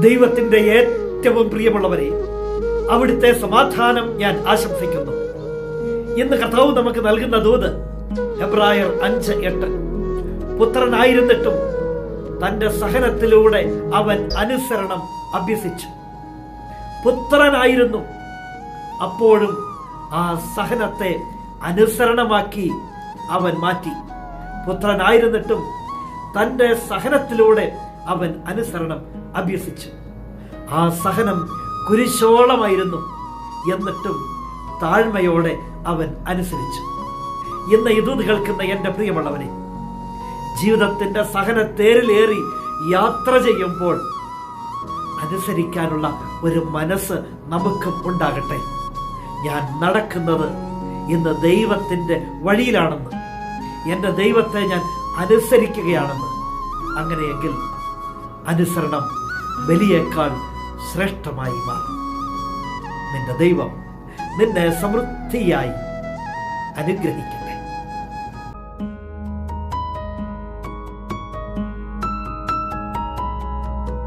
ദൈവത്തിന്റെ ഏറ്റവും പ്രിയമുള്ളവരെ, അവിടുത്തെ സമാധാനം ഞാൻ ആശംസിക്കുന്നു. ഇന്ന് കർത്താവ് നമുക്ക് നൽകുന്ന ദൂത് ഹെബ്രായർ 5:8. പുത്രനായിരുന്നിട്ടും തന്റെ സഹനത്തിലൂടെ അവൻ അനുസരണം അഭ്യസിച്ചു. പുത്രനായിരുന്നു, അപ്പോഴും ആ സഹനത്തെ അനുസരണമാക്കി അവൻ മാറ്റി. പുത്രനായിരുന്നിട്ടും തന്റെ സഹനത്തിലൂടെ അവൻ അനുസരണം അഭ്യസിച്ചു. ആ സഹനം കുരിശോളമായിരുന്നു, എന്നിട്ടും താഴ്മയോടെ അവൻ അനുസരിച്ചു. ഇന്ന് ഇത് കേൾക്കുന്ന എൻ്റെ പ്രിയമുള്ളവനെ, ജീവിതത്തിന്റെ സഹനത്തേരിലേറി യാത്ര ചെയ്യുമ്പോൾ അനുസരിക്കാനുള്ള ഒരു മനസ്സ് നമുക്കും ഉണ്ടാകട്ടെ. ഞാൻ നടക്കുന്നത് ഇന്ന് ദൈവത്തിന്റെ വഴിയിലാണെന്ന്, എൻ്റെ ദൈവത്തെ ഞാൻ അനുസരിക്കുകയാണെന്ന്. അങ്ങനെയെങ്കിൽ അനുസരണം ബലിയേക്കാൾ ശ്രേഷ്ഠമായി മാറും. നിന്റെ ദൈവം നിന്നെ സമൃദ്ധിയായി അനുഗ്രഹിക്കും.